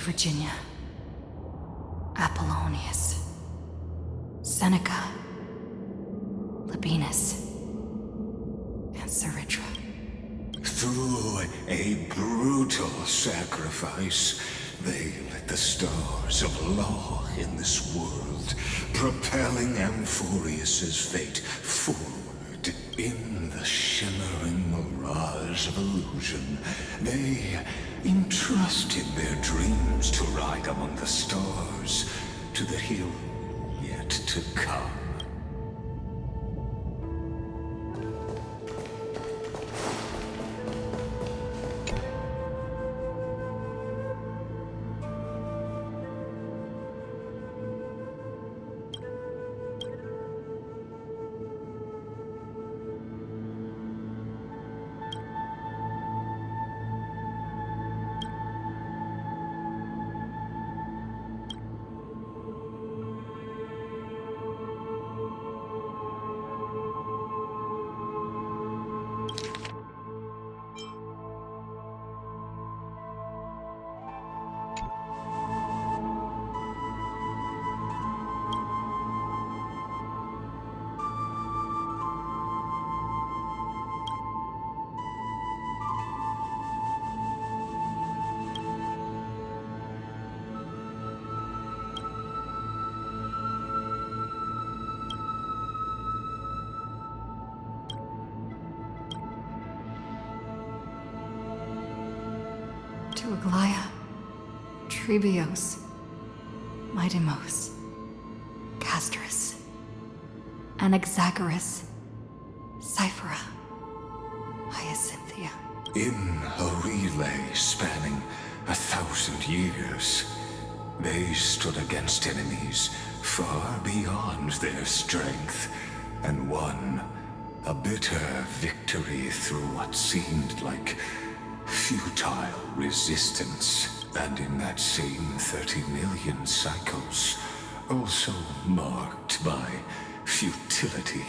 Virginia, Apollonius, Seneca, Labienus, and Saritra. Through a brutal sacrifice, they lit the stars of law in this world, propelling Amphoreus's fate forward. In the shimmering mirage of illusion, they entrusted their dreams to ride among the stars, to the hill yet to come. To Aglaya, Trebios, Midimos, Castorus, Anaxagoras, Cyphera, Hyacinthia. In a relay spanning 1,000 years, they stood against enemies far beyond their strength, and won a bitter victory through what seemed like futile resistance. And in that same 30 million cycles, also marked by futility,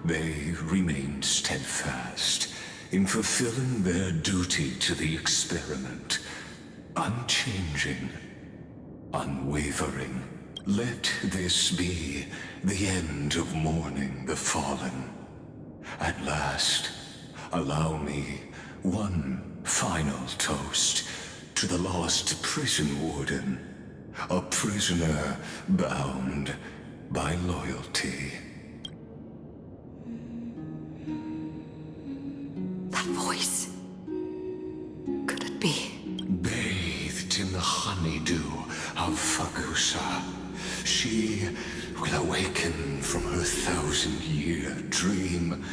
they remained steadfast in fulfilling their duty to the experiment, unchanging, unwavering. Let this be the end of mourning the fallen. At last, allow me one final toast to the lost prison warden, a prisoner bound by loyalty. That voice. Could it be? Bathed in the honeydew of Fagusa, she will awaken from her 1,000-year dream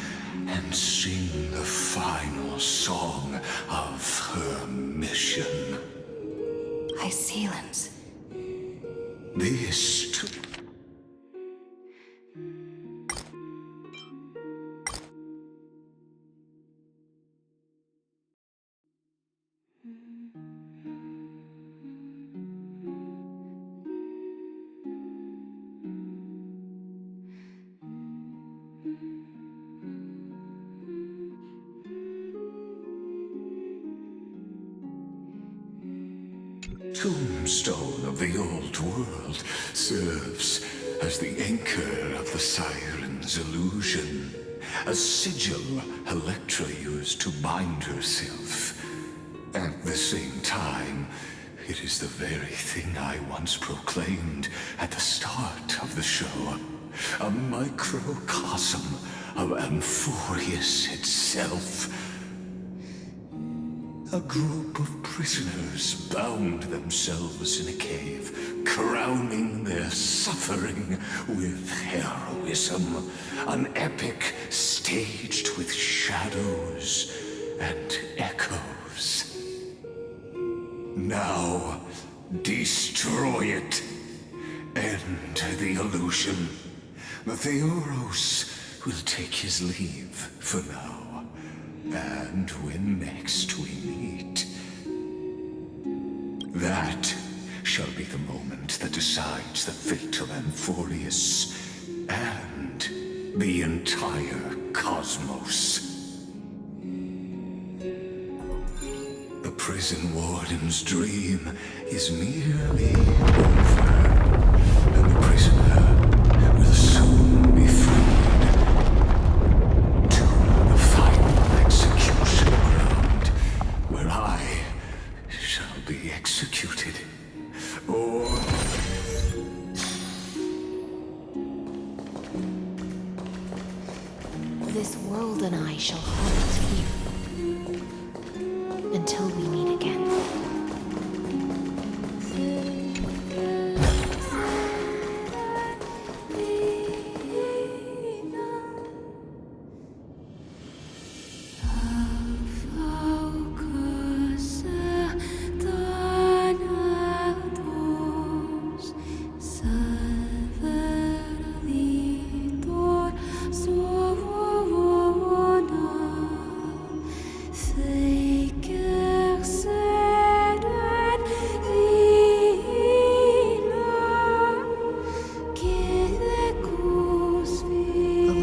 and sing the final song of her mission. Hycelans. This too. Tombstone of the old world serves as the anchor of the siren's illusion, a sigil Electra used to bind herself. At the same time, it is the very thing I once proclaimed at the start of the show, a microcosm of Amphoreus itself. A group of prisoners bound themselves in a cave, crowning their suffering with heroism. An epic staged with shadows and echoes. Now, destroy it. End the illusion. Theoros will take his leave for now. And when next we meet, that shall be the moment that decides the fate of Amphoreus and the entire cosmos. The prison warden's dream is nearly over, and the prisoner will soon be freed to the final execution ground, where I shall be executed. Or this world and I shall haunt here until we meet again.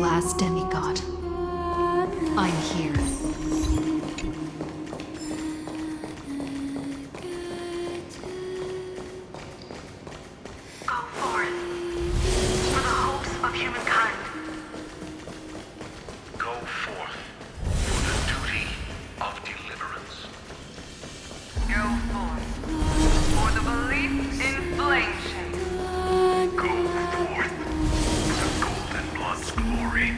Last demigod. I'm here. Go forth for the hopes of humankind. Go forth for the duty of deliverance. Go forth for the belief in flame shade. Go forth for the golden blood's glory.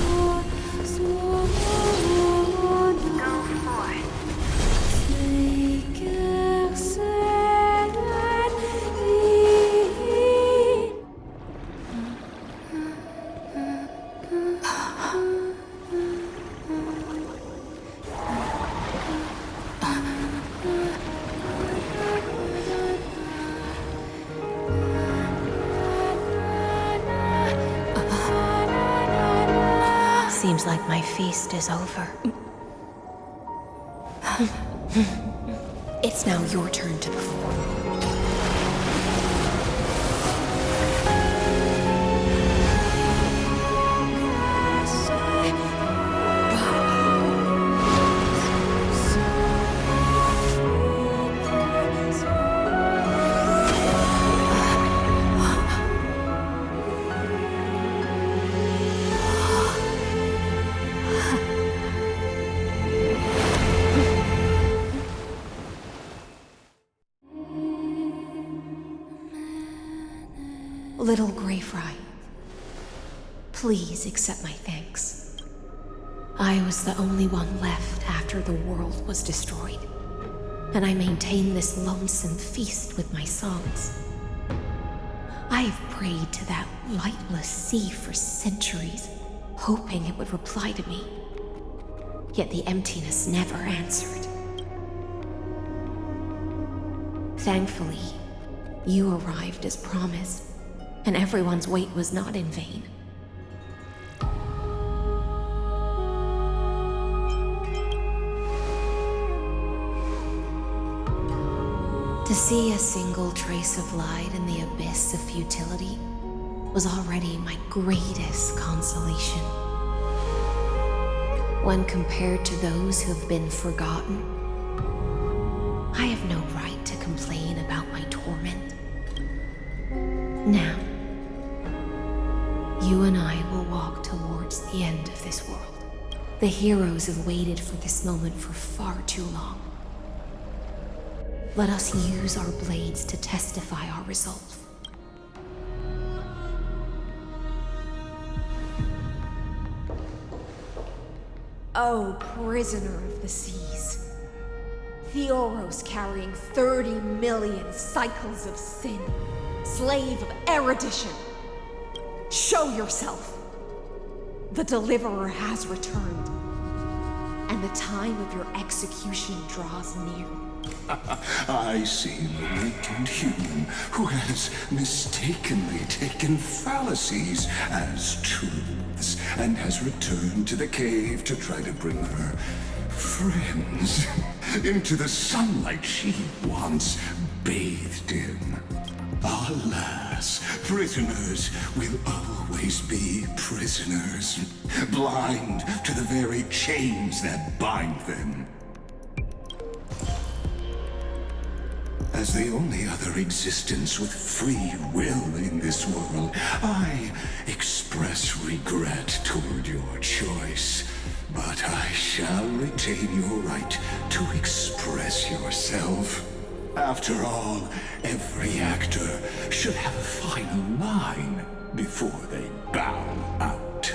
Go forth. Seems like my feast is over. It's now your turn to perform. Little Grey Fry, please accept my thanks. I was the only one left after the world was destroyed, and I maintain this lonesome feast with my songs. I have prayed to that lightless sea for centuries, hoping it would reply to me. Yet the emptiness never answered. Thankfully, you arrived as promised, and everyone's wait was not in vain. To see a single trace of light in the abyss of futility was already my greatest consolation. When compared to those who have been forgotten, I have no right to complain about my torment. Now, you and I will walk towards the end of this world. The heroes have waited for this moment for far too long. Let us use our blades to testify our resolve. Oh, prisoner of the seas. Theoros carrying 30 million cycles of sin. Slave of erudition. Show yourself. The deliverer has returned. And the time of your execution draws near. I see an awakened human who has mistakenly taken fallacies as truths and has returned to the cave to try to bring her friends into the sunlight she once bathed in. Alas, prisoners will always be prisoners, blind to the very chains that bind them. As the only other existence with free will in this world, I express regret toward your choice. But I shall retain your right to express yourself. After all, every actor should have a final line before they bow out.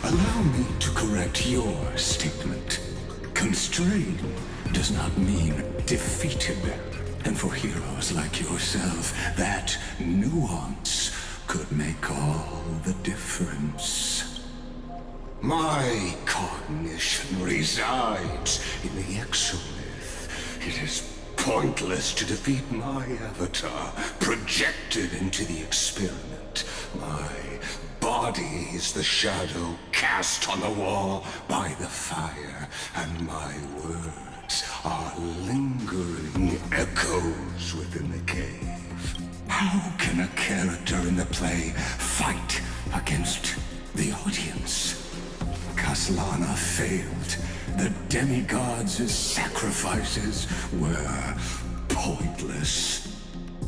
Allow me to correct your statement. Constrained does not mean defeated. And for heroes like yourself, that nuance could make all the difference. My cognition resides in the exolith. It is pointless to defeat my avatar, projected into the experiment. My body is the shadow cast on the wall by the fire, and my words are lingering echoes within the cave. How can a character in the play fight against the audience? Kaslana failed. The demigods' sacrifices were pointless.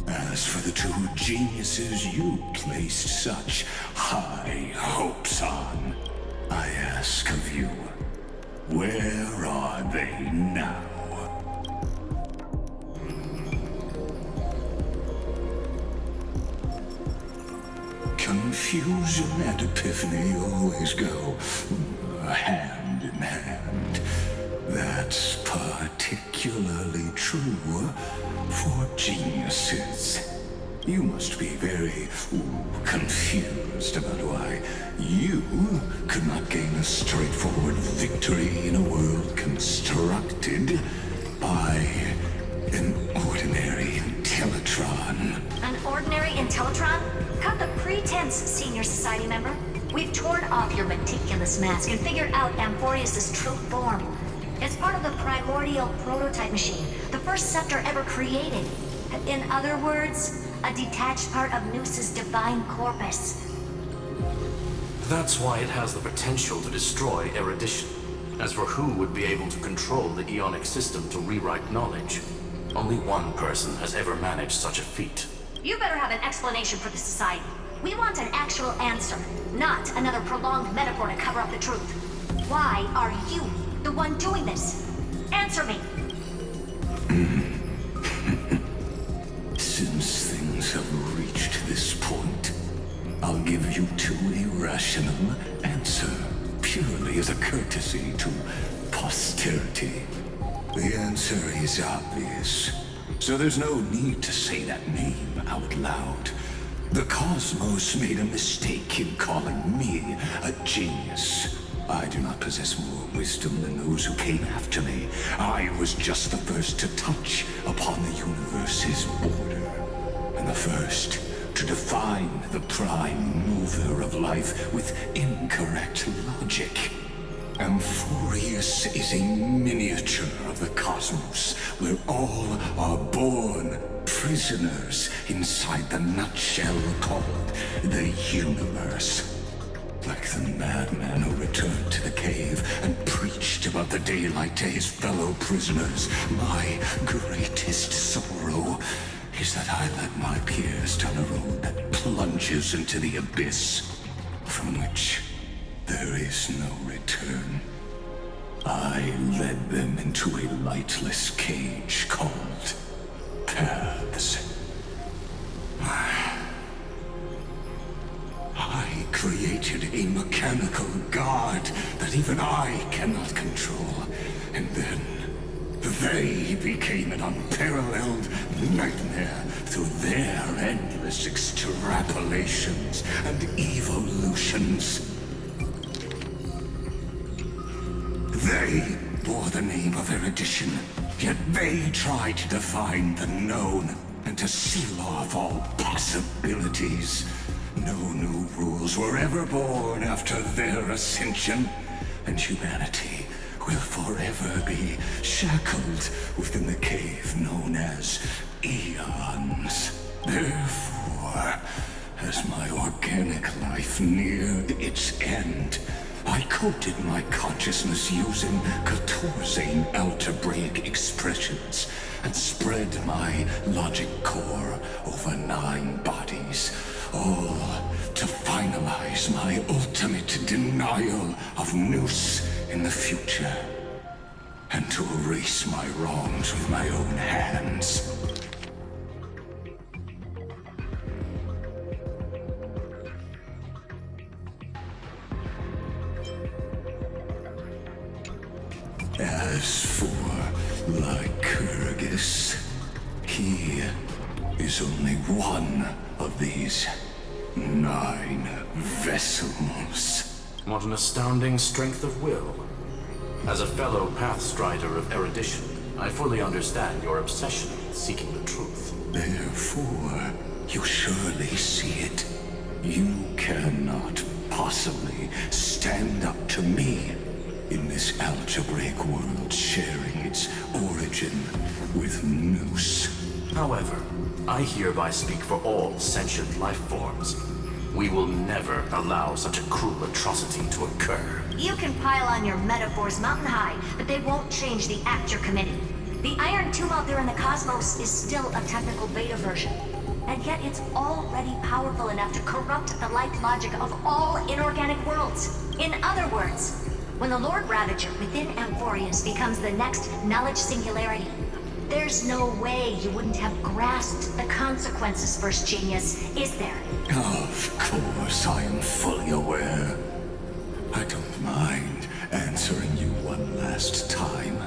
As for the two geniuses you placed such high hopes on, I ask of you, where are they now? Confusion and epiphany always go hand in hand. That's particularly true for geniuses. You must be very confused about why you could not gain a straightforward victory in a world constructed by an ordinary Intellitron. An ordinary Intellitron? Cut the pretense, Senior Society member. We've torn off your meticulous mask and figured out Amphoreus' true form. It's part of the primordial prototype machine, the first scepter ever created. In other words, a detached part of Noos's divine corpus. That's why it has the potential to destroy erudition. As for who would be able to control the Ionic system to rewrite knowledge, only one person has ever managed such a feat. You better have an explanation for the Society. We want an actual answer, not another prolonged metaphor to cover up the truth. Why are you the one doing this? Answer me! Since things have reached this point, I'll give you two irrational answer, purely as a courtesy to posterity. The answer is obvious, so there's no need to say that name out loud. The cosmos made a mistake in calling me a genius. I do not possess more wisdom than those who came after me. I was just the first to touch upon the universe's border, and the first to define the prime mover of life with incorrect logic. Amphoreus is a miniature of the cosmos, where all are born prisoners inside the nutshell called the universe. Like the madman who returned to the cave and preached about the daylight to his fellow prisoners, my greatest sorrow is that I led my peers down a road that plunges into the abyss, from which there is no return. I led them into a lightless cage called paths. I created a mechanical guard that even I cannot control, and then they became an unparalleled nightmare through their endless extrapolations and evolutions. They bore the name of erudition, yet they tried to define the known and to seal off all possibilities. No new rules were ever born after their ascension, and humanity will forever be shackled within the cave known as eons. Therefore, as my organic life neared its end, I coated my consciousness using 14 algebraic expressions and spread my logic core over 9 bodies, all to finalize my ultimate denial of Nous in the future, and to erase my wrongs with my own hands. As for Lycurgus, he is only one of these 9 vessels. What an astounding strength of will. As a fellow Pathstrider of erudition, I fully understand your obsession with seeking the truth. Therefore, you surely see it. You cannot possibly stand up to me in this algebraic world sharing its origin with Nous. However, I hereby speak for all sentient life forms. We will never allow such a cruel atrocity to occur. You can pile on your metaphors mountain high, but they won't change the act you're committing. The Iron Tomb out there in the cosmos is still a technical beta version. And yet it's already powerful enough to corrupt the life logic of all inorganic worlds. In other words, when the Lord Ravager within Amphoreus becomes the next knowledge singularity, there's no way you wouldn't have grasped the consequences, First Genius, is there? Of course, I am fully aware. I don't mind answering you one last time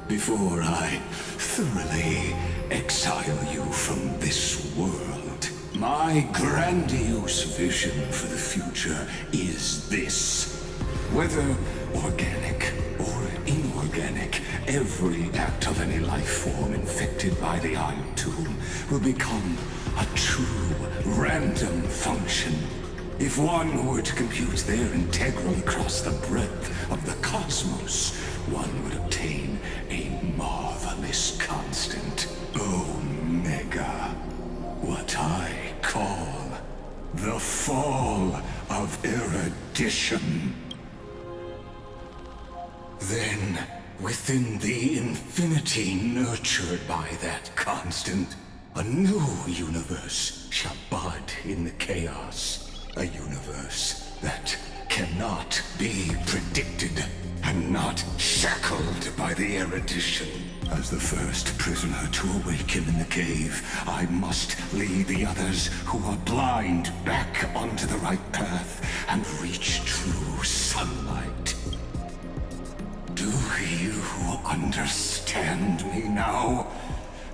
before I thoroughly exile you from this world. My grandiose vision for the future is this. Whether organic or inorganic, every act of any life form infected by the Iron Tomb will become a true random function. If one were to compute their integral across the breadth of the cosmos, one would obtain a marvelous constant. Omega. What I call the fall of erudition. Then, within the infinity nurtured by that constant, a new universe shall bud in the chaos. A universe that cannot be predicted and not shackled by the erudition. As the first prisoner to awaken in the cave, I must lead the others who are blind back onto the right path and reach true sunlight. Do you understand me now?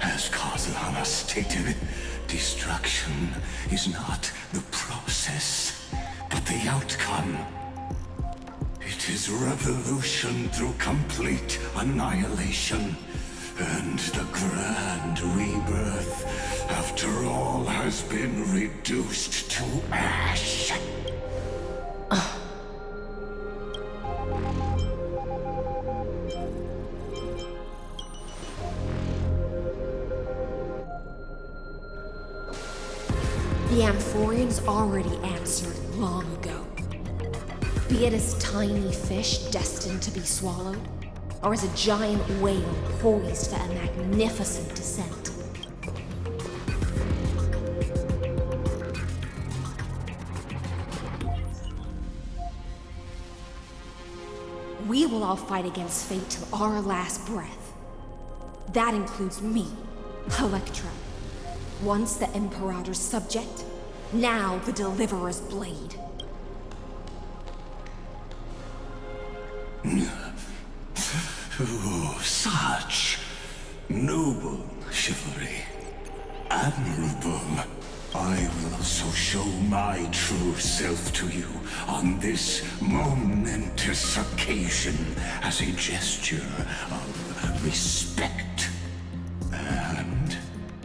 As Kazlana stated, destruction is not the process, but the outcome. It is revolution through complete annihilation, and the grand rebirth, after all has been reduced to ash. The Amphoreans already answered long ago. Be it as tiny fish destined to be swallowed, or as a giant whale poised for a magnificent descent. We will all fight against fate till our last breath. That includes me, Electra. Once the Imperator's subject, now the Deliverer's blade. Oh, such noble chivalry. Admirable. I will also show my true self to you on this momentous occasion as a gesture of respect. And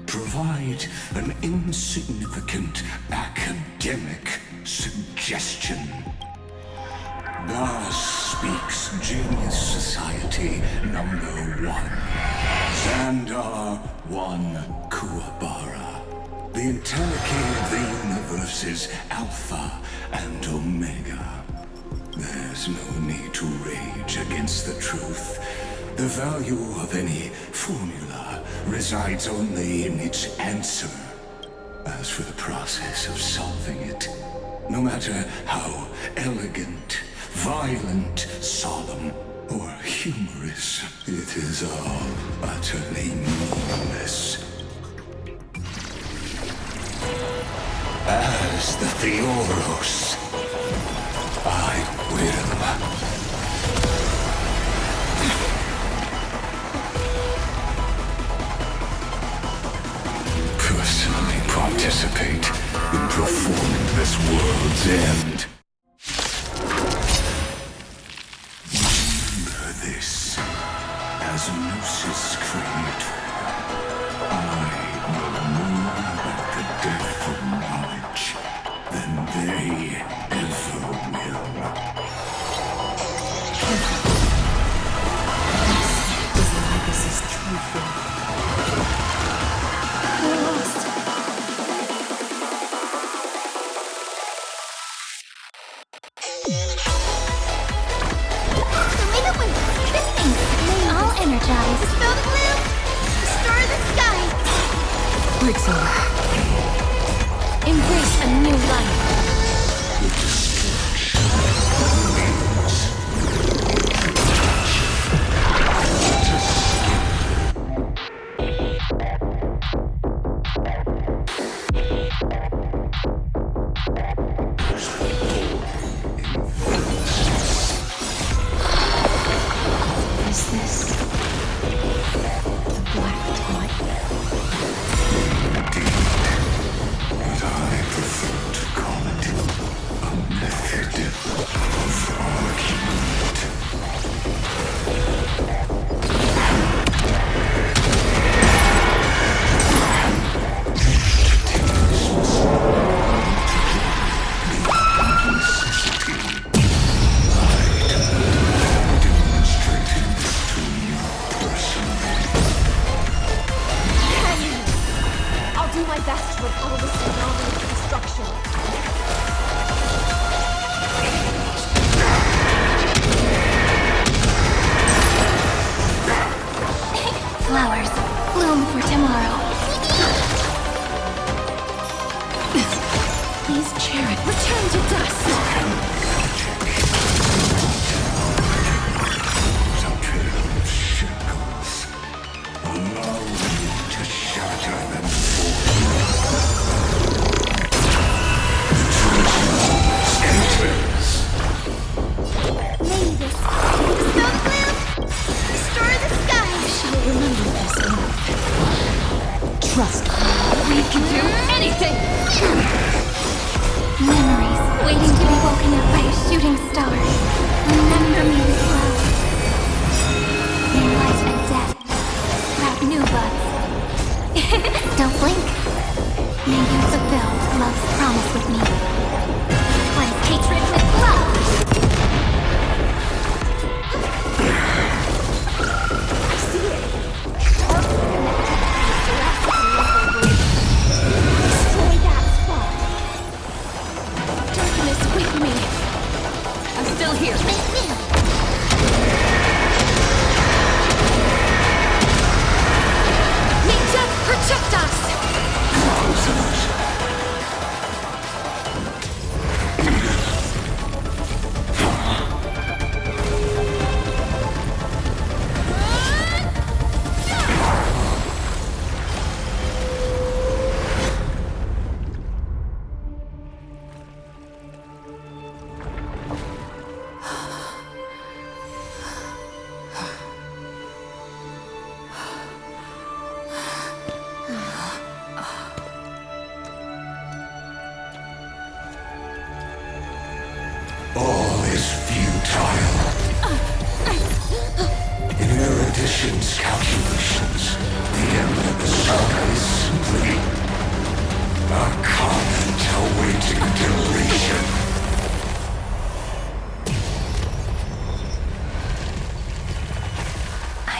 provide an insignificant academic suggestion. Thus, speaks Genius Society #1. Xandar 1 Kuwabara. The entelechy of the universe is Alpha and Omega. There's no need to rage against the truth. The value of any formula resides only in its answer. As for the process of solving it, no matter how elegant, violent, solemn, or humorous, it is all utterly meaningless. As the Theoros, I will personally participate in performing this world's end. Remember this, as Gnosis Creator, I know more about the death of knowledge than they ever will. This is Ibis's true form. We're lost. The Mega Wave! Shifting! All energized! Dispel the gloom! Restore the sky! Breaks over. Embrace a new life. Is this the Black Tide? But I prefer to call it a method of argument. Demonstrating this to you personally. I'll do my best to repel this phenomenon of destruction. Flowers, bloom for tomorrow. Please cherish. Return to dust. Some trail of shackles. Allow me to shatter them for you. The truth enters. Lady this. Dispel the gloom. Restore the sky. Shall remember this oath. Trust me. We can do anything. Memories waiting to be woken up by a shooting star. Remember me with love. In life and death, sprout new buds. Don't blink. May you fulfill love's promise with me. Cleanse hatred with love. I see it. Dark connected. Destroy that spot. Darkness with me. I'm still here. May death protect us!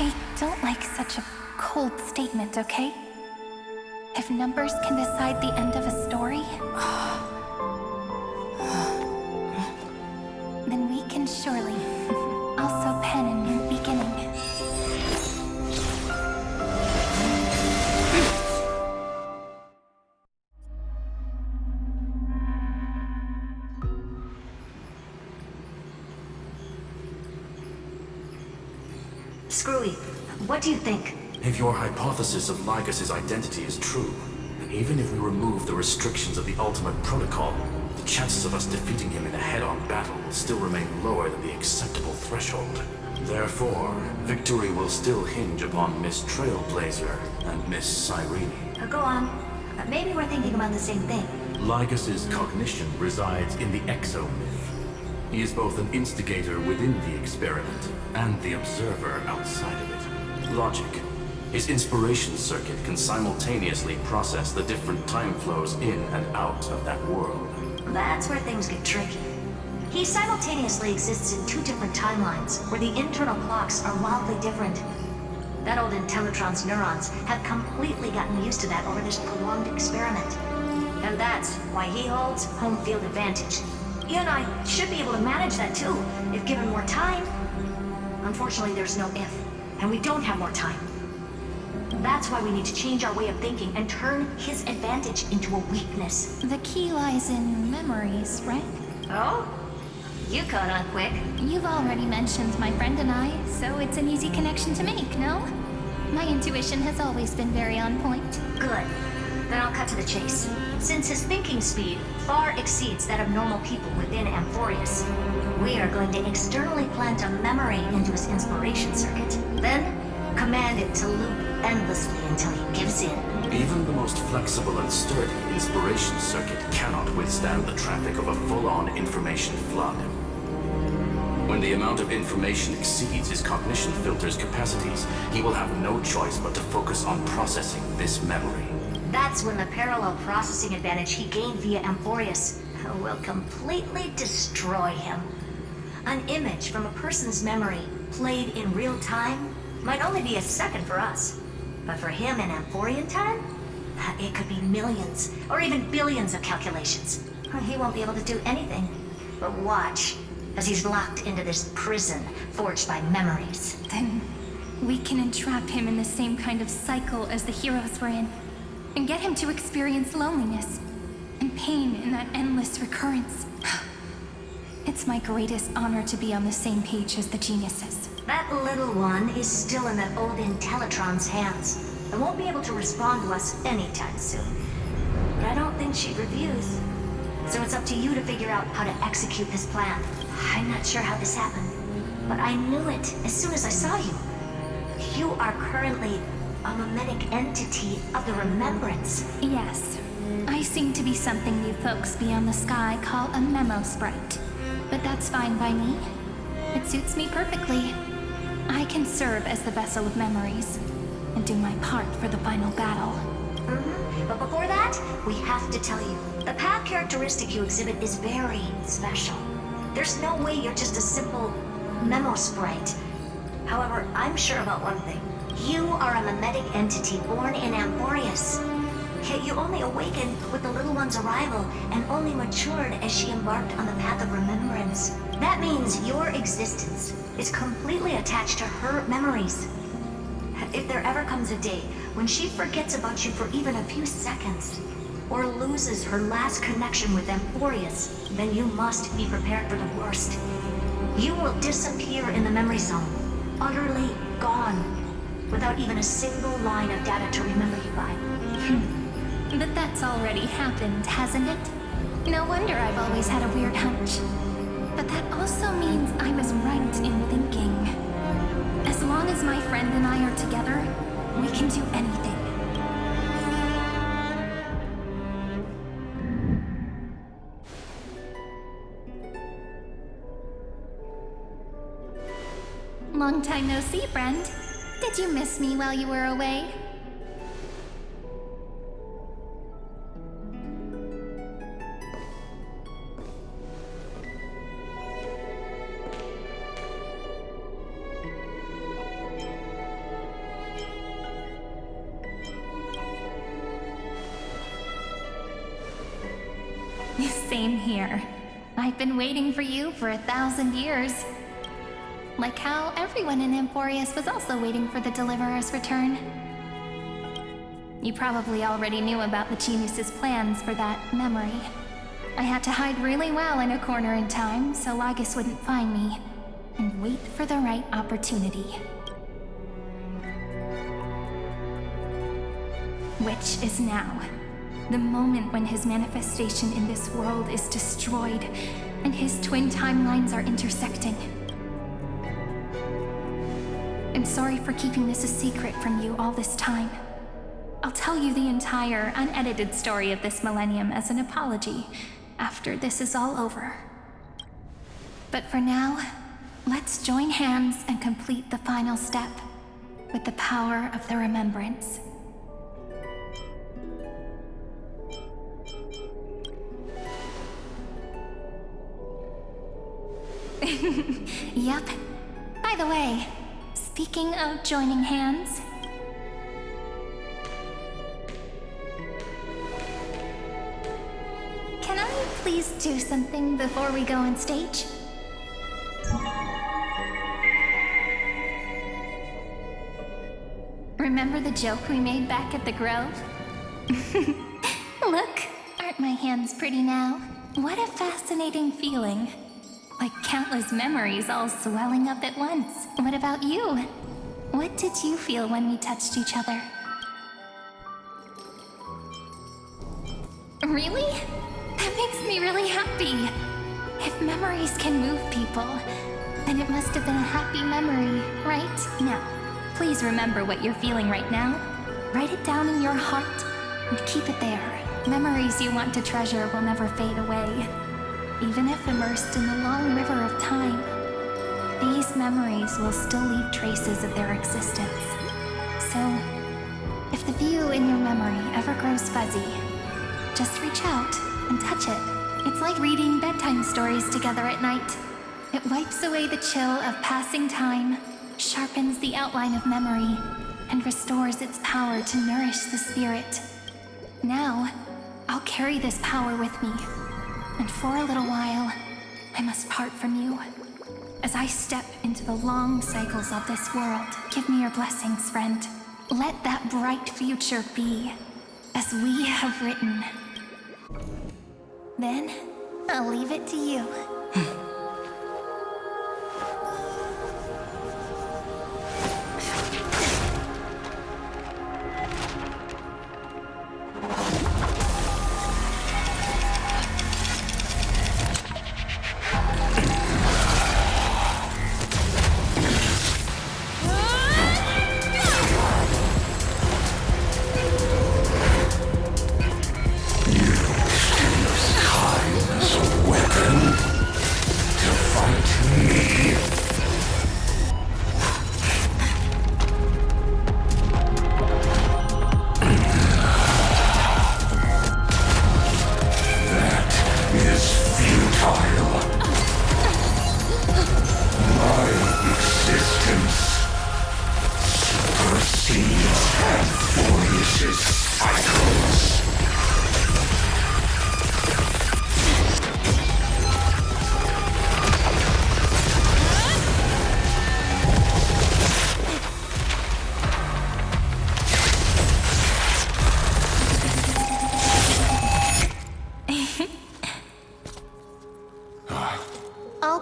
I don't like such a cold statement, okay? If numbers can decide the end of a story, then we can surely also pen a new beginning. Screwy, what do you think? If your hypothesis of Lycus's identity is true, then even if we remove the restrictions of the Ultimate Protocol, the chances of us defeating him in a head-on battle will still remain lower than the acceptable threshold. Therefore, victory will still hinge upon Miss Trailblazer and Miss Cyrene. Go on. Maybe we're thinking about the same thing. Lycus's cognition resides in the exomyth. He is both an instigator within the experiment and the observer outside of it. Logic. His inspiration circuit can simultaneously process the different time flows in and out of that world. That's where things get tricky. He simultaneously exists in two different timelines, where the internal clocks are wildly different. That old Intellitron's neurons have completely gotten used to that over this prolonged experiment. And that's why he holds home field advantage. You and I should be able to manage that too, if given more time. Unfortunately, there's no if, and we don't have more time. That's why we need to change our way of thinking and turn his advantage into a weakness. The key lies in memories, right? Oh? You caught on quick. You've already mentioned my friend and I, so it's an easy connection to make, no? My intuition has always been very on point. Good. Then I'll cut to the chase. Since his thinking speed far exceeds that of normal people within Amphoreus, we are going to externally plant a memory into his inspiration circuit. Then, command it to loop endlessly until he gives in. Even the most flexible and sturdy inspiration circuit cannot withstand the traffic of a full-on information flood. When the amount of information exceeds his cognition filter's capacities, he will have no choice but to focus on processing this memory. That's when the parallel processing advantage he gained via Amphoreus will completely destroy him. An image from a person's memory played in real time might only be a second for us. But for him in Amphorian time, it could be millions or even billions of calculations. He won't be able to do anything but watch as he's locked into this prison forged by memories. Then we can entrap him in the same kind of cycle as the heroes were in, and get him to experience loneliness and pain in that endless recurrence. It's my greatest honor to be on the same page as the geniuses. That little one is still in that old Intellitron's hands and won't be able to respond to us anytime soon. But I don't think she'd refuse. So it's up to you to figure out how to execute this plan. I'm not sure how this happened, but I knew it as soon as I saw you. You are currently a mimetic entity of the remembrance. Yes, I seem to be something you folks beyond the sky call a memo sprite. But that's fine by me. It suits me perfectly. I can serve as the vessel of memories and do my part for the final battle. But before that, we have to tell you, the path characteristic you exhibit is very special. There's no way you're just a simple memo sprite. However, I'm sure about one thing. You are a mimetic entity born in Amphoreus. Yet you only awakened with the little one's arrival and only matured as she embarked on the path of remembrance. That means your existence is completely attached to her memories. If there ever comes a day when she forgets about you for even a few seconds, or loses her last connection with Amphoreus, then you must be prepared for the worst. You will disappear in the memory zone, utterly gone, without even a single line of data to remember you by. But that's already happened, hasn't it? No wonder I've always had a weird hunch. But that also means I was right in thinking. As long as my friend and I are together, we can do anything. Long time no see, friend. Did you miss me while you were away? Same here. I've been waiting for you for 1,000 years. Like how everyone in Amphoreus was also waiting for the Deliverer's return. You probably already knew about the genius's plans for that memory. I had to hide really well in a corner in time so Lagus wouldn't find me, and wait for the right opportunity. Which is now. The moment when his manifestation in this world is destroyed, and his twin timelines are intersecting. I'm sorry for keeping this a secret from you all this time. I'll tell you the entire, unedited story of this millennium as an apology after this is all over. But for now, let's join hands and complete the final step with the power of the remembrance. Yep. By the way, speaking of joining hands, can I please do something before we go on stage? Remember the joke we made back at the Grove? Look, aren't my hands pretty now? What a fascinating feeling. Like countless memories all swelling up at once. What about you? What did you feel when we touched each other? Really? That makes me really happy. If memories can move people, then it must have been a happy memory, right? Now, please remember what you're feeling right now. Write it down in your heart and keep it there. Memories you want to treasure will never fade away. Even if immersed in the long river of time, these memories will still leave traces of their existence. So, if the view in your memory ever grows fuzzy, just reach out and touch it. It's like reading bedtime stories together at night. It wipes away the chill of passing time, sharpens the outline of memory, and restores its power to nourish the spirit. Now, I'll carry this power with me. And for a little while, I must part from you. As I step into the long cycles of this world, give me your blessings, friend. Let that bright future be, as we have written. Then, I'll leave it to you.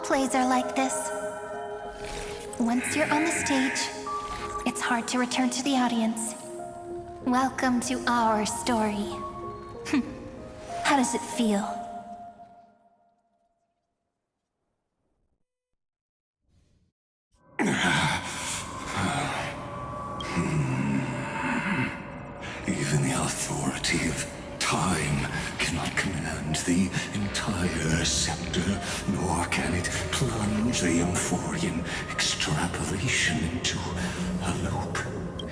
Plays are like this. Once you're on the stage, it's hard to return to the audience. Welcome to our story. How does it feel? Even the authority of time cannot command the entire scepter, nor can it plunge the Amphorian extrapolation into a loop.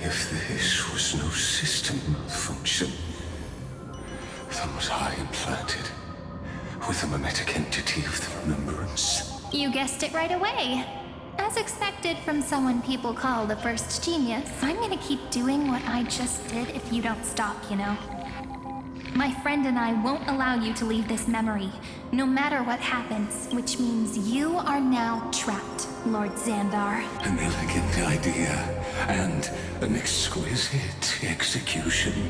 If this was no system malfunction, then was I implanted with the mimetic entity of the remembrance? You guessed it right away. As expected from someone people call the first genius, I'm gonna keep doing what I just did if you don't stop, you know? My friend and I won't allow you to leave this memory, no matter what happens, which means you are now trapped, Lord Xandar. An elegant idea, and an exquisite execution.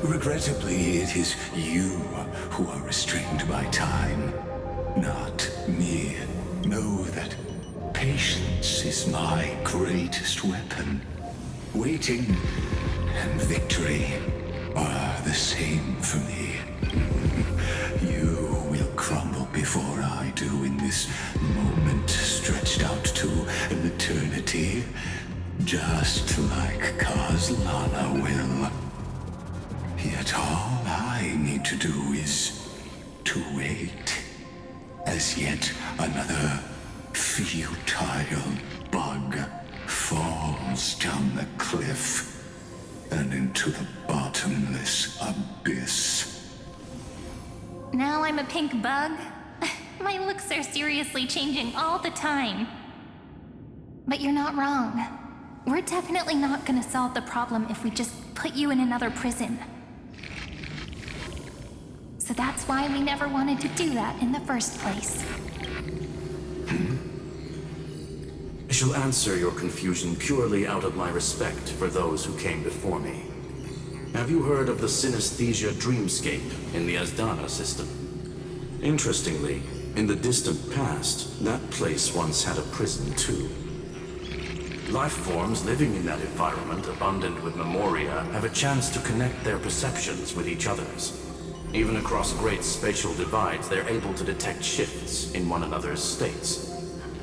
Regrettably, it is you who are restrained by time, not me. Know that patience is my greatest weapon. Waiting and victory are the same for me. You will crumble before I do in this moment stretched out to an eternity, just like Kozlana will. Yet all I need to do is to wait, as yet another futile bug falls down the cliff and into the bottomless abyss. Now I'm a pink bug? My looks are seriously changing all the time. But you're not wrong. We're definitely not gonna solve the problem if we just put you in another prison. So that's why we never wanted to do that in the first place. I shall answer your confusion purely out of my respect for those who came before me. Have you heard of the synesthesia dreamscape in the Asdana system? Interestingly, in the distant past, that place once had a prison too. Life forms living in that environment, abundant with memoria, have a chance to connect their perceptions with each other's. Even across great spatial divides, they're able to detect shifts in one another's states.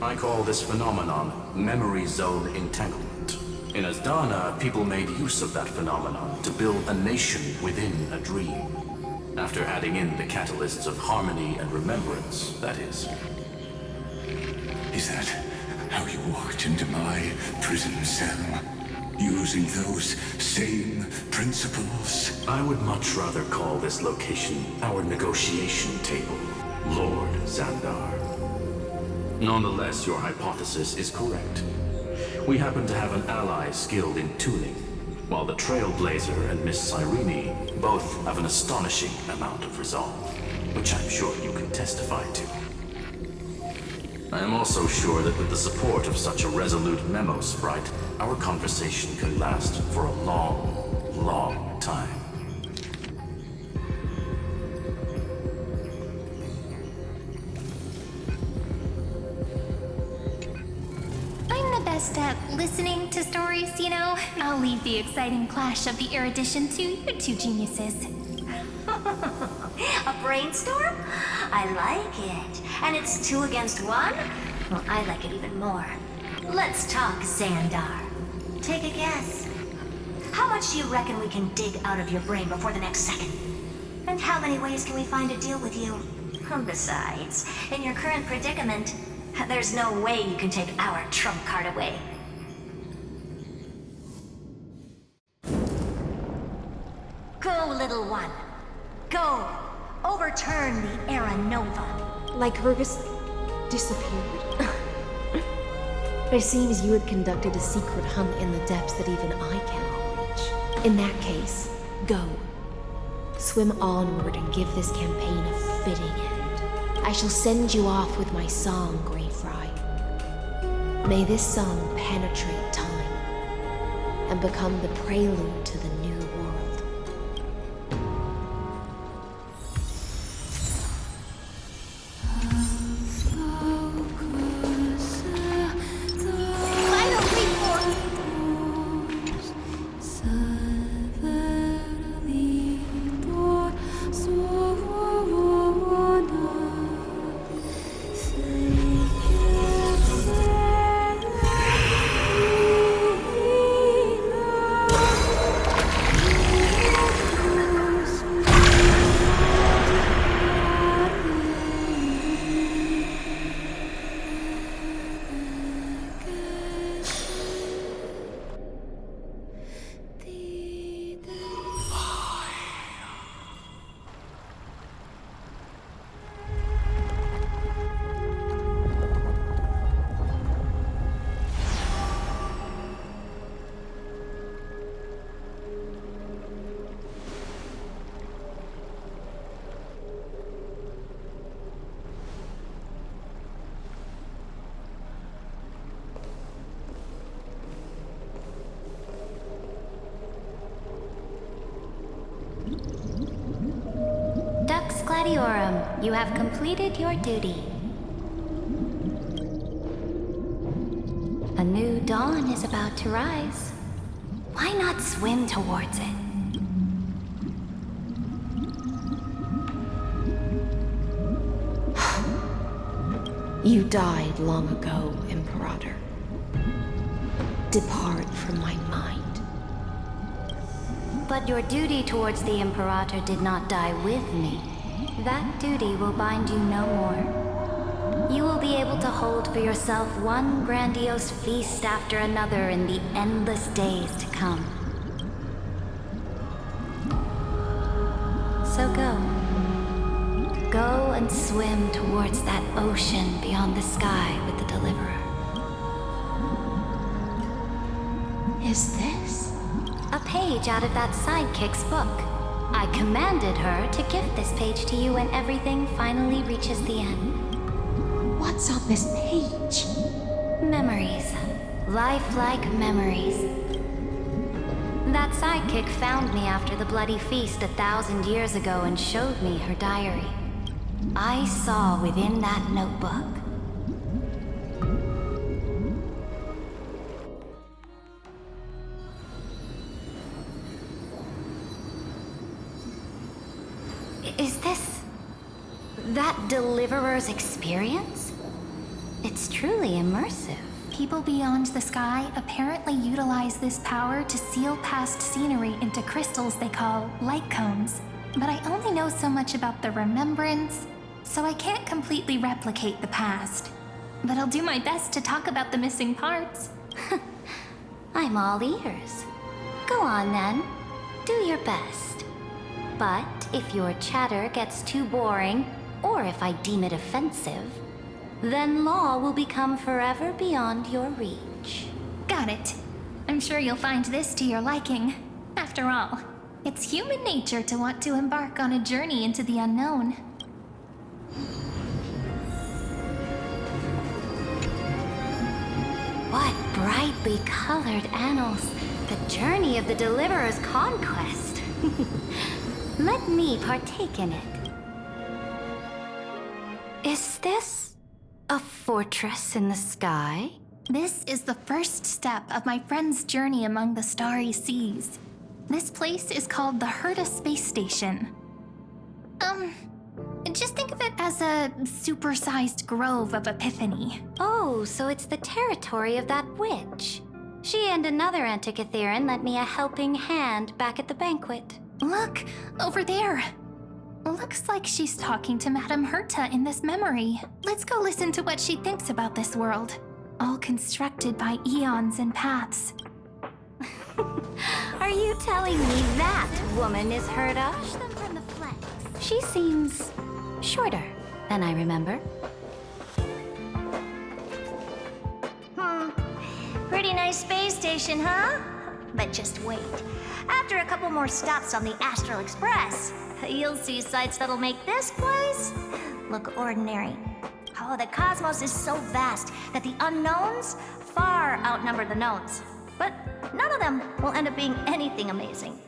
I call this phenomenon memory zone entanglement. In Asdana, people made use of that phenomenon to build a nation within a dream. After adding in the catalysts of harmony and remembrance, that is. Is that how you walked into my prison cell? Using those same principles? I would much rather call this location our negotiation table, Lord Xandar. Nonetheless, your hypothesis is correct. We happen to have an ally skilled in tuning, while the Trailblazer and Miss Cyrene both have an astonishing amount of resolve, which I'm sure you can testify to. I am also sure that with the support of such a resolute memo sprite, our conversation can last for a long, long time. Best at listening to stories, you know? I'll leave the exciting clash of the erudition to you two geniuses. A brainstorm? I like it. And it's 2 against 1? Well, I like it even more. Let's talk, Xandar. Take a guess. How much do you reckon we can dig out of your brain before the next second? And how many ways can we find to deal with you? Besides, in your current predicament, there's no way you can take our trump card away. Go, little one. Go. Overturn the Era Nova. Like Hergus disappeared. It seems you had conducted a secret hunt in the depths that even I cannot reach. In that case, go. Swim onward and give this campaign a fitting end. I shall send you off with my song, Grey Fry. May this song penetrate time and become the prelude to the new world. Gladiorum, you have completed your duty. A new dawn is about to rise. Why not swim towards it? You died long ago, Imperator. Depart from my mind. But your duty towards the Imperator did not die with me. That duty will bind you no more. You will be able to hold for yourself one grandiose feast after another in the endless days to come. So go. Go and swim towards that ocean beyond the sky with the Deliverer. Is this? A page out of that sidekick's book. I commanded her to gift this page to you when everything finally reaches the end. What's on this page? Memories. Lifelike memories. That sidekick found me after the bloody feast 1,000 years ago and showed me her diary. I saw within that notebook. Is this that Deliverer's experience? It's truly immersive. People beyond the sky apparently utilize this power to seal past scenery into crystals they call light cones. But I only know so much about the remembrance, so I can't completely replicate the past. But I'll do my best to talk about the missing parts. I'm all ears. Go on then. Do your best. But if your chatter gets too boring, or if I deem it offensive, then law will become forever beyond your reach. Got it. I'm sure you'll find this to your liking. After all, it's human nature to want to embark on a journey into the unknown. What brightly colored annals! The journey of the Deliverer's conquest! Let me partake in it. Is this a fortress in the sky? This is the first step of my friend's journey among the starry seas. This place is called the Herta Space Station. Just think of it as a supersized grove of Epiphany. Oh, so it's the territory of that witch. She and another Antikytherian lent me a helping hand back at the banquet. Look, over there. Looks like she's talking to Madame Herta in this memory. Let's go listen to what she thinks about this world. All constructed by eons and paths. Are you telling me that woman is Herta? Watch them from the flanks. She seems shorter than I remember. Pretty nice space station, huh? But just wait. After a couple more stops on the Astral Express, you'll see sights that'll make this place look ordinary. Oh, the cosmos is so vast that the unknowns far outnumber the knowns. But none of them will end up being anything amazing.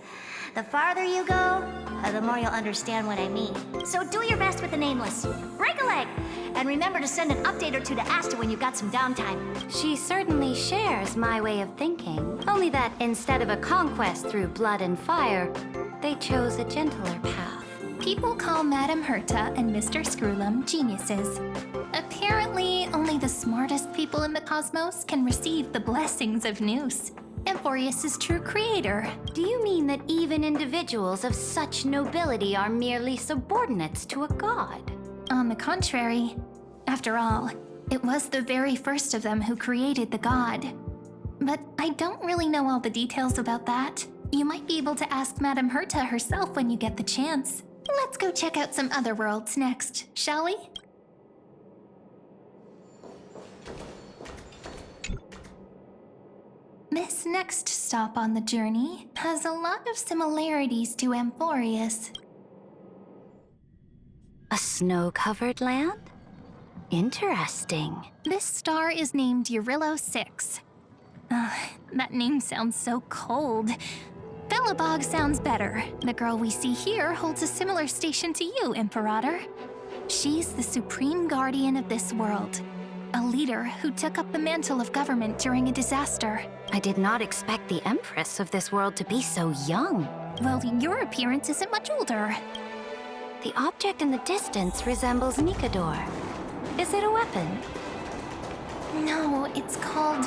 The farther you go, the more you'll understand what I mean. So do your best with the nameless. Break a leg! And remember to send an update or two to Asta when you've got some downtime. She certainly shares my way of thinking. Only that instead of a conquest through blood and fire, they chose a gentler path. People call Madame Herta and Mr. Screwlum geniuses. Apparently, only the smartest people in the cosmos can receive the blessings of Nous, Amphoreus' true creator. Do you mean that even individuals of such nobility are merely subordinates to a god? On the contrary, after all, it was the very first of them who created the god. But I don't really know all the details about that. You might be able to ask Madame Herta herself when you get the chance. Let's go check out some other worlds next, shall we? This next stop on the journey has a lot of similarities to Amphoreus. A snow-covered land? Interesting. This star is named Eurillo 6. That name sounds so cold. Belobog sounds better. The girl we see here holds a similar station to you, Imperator. She's the supreme guardian of this world. A leader who took up the mantle of government during a disaster. I did not expect the Empress of this world to be so young. Well, your appearance isn't much older. The object in the distance resembles Nikador. Is it a weapon? No, it's called...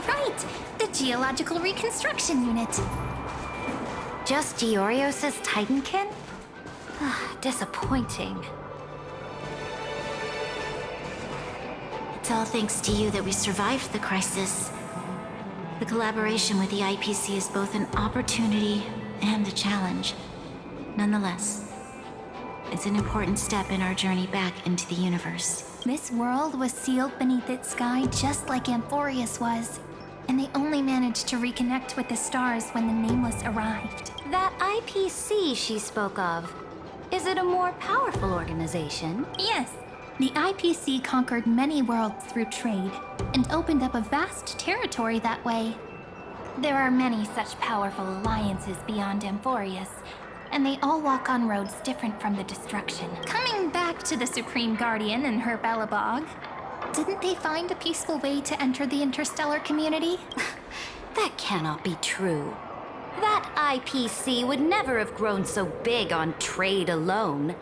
Right! The Geological Reconstruction Unit. Just Giorios' Titankin? Disappointing. It's all thanks to you that we survived the crisis. The collaboration with the IPC is both an opportunity and a challenge. Nonetheless, it's an important step in our journey back into the universe. This world was sealed beneath its sky just like Amphoreus was, and they only managed to reconnect with the stars when the Nameless arrived. That IPC she spoke of, is it a more powerful organization? Yes. The IPC conquered many worlds through trade, and opened up a vast territory that way. There are many such powerful alliances beyond Amphoreus, and they all walk on roads different from the destruction. Coming back to the Supreme Guardian and her Belobog, didn't they find a peaceful way to enter the interstellar community? That cannot be true. That IPC would never have grown so big on trade alone.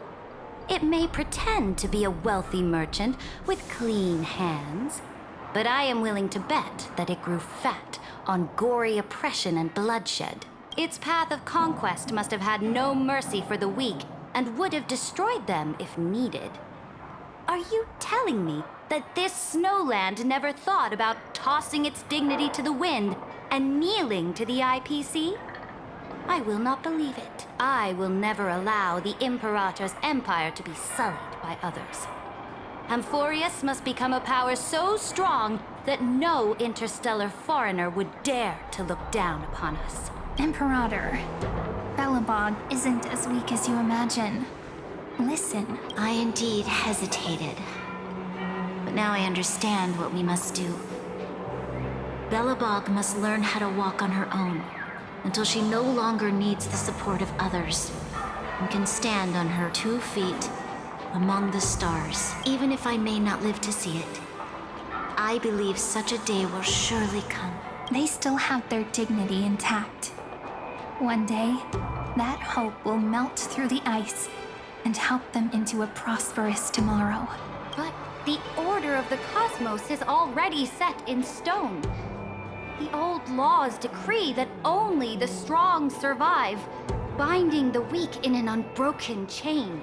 It may pretend to be a wealthy merchant with clean hands, but I am willing to bet that it grew fat on gory oppression and bloodshed. Its path of conquest must have had no mercy for the weak and would have destroyed them if needed. Are you telling me that this snowland never thought about tossing its dignity to the wind and kneeling to the IPC? I will not believe it. I will never allow the Imperator's empire to be sullied by others. Amphoreus must become a power so strong that no interstellar foreigner would dare to look down upon us. Imperator, Belobog isn't as weak as you imagine. Listen. I indeed hesitated. But now I understand what we must do. Belobog must learn how to walk on her own until she no longer needs the support of others and can stand on her 2 feet among the stars. Even if I may not live to see it, I believe such a day will surely come. They still have their dignity intact. One day, that hope will melt through the ice and help them into a prosperous tomorrow. But the order of the cosmos is already set in stone. The old laws decree that only the strong survive, binding the weak in an unbroken chain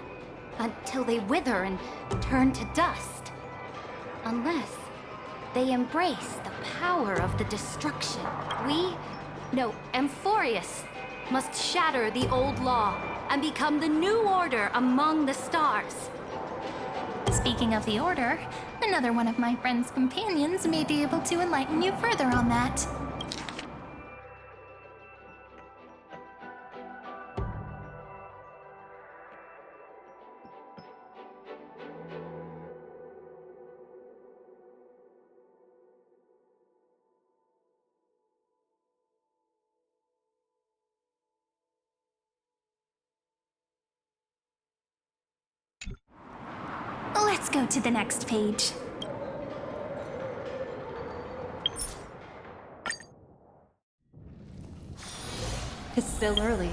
until they wither and turn to dust. Unless they embrace the power of the destruction. Amphoreus must shatter the old law and become the new order among the stars. Speaking of the Order, another one of my friend's companions may be able to enlighten you further on that. Let's go to the next page. It's still early.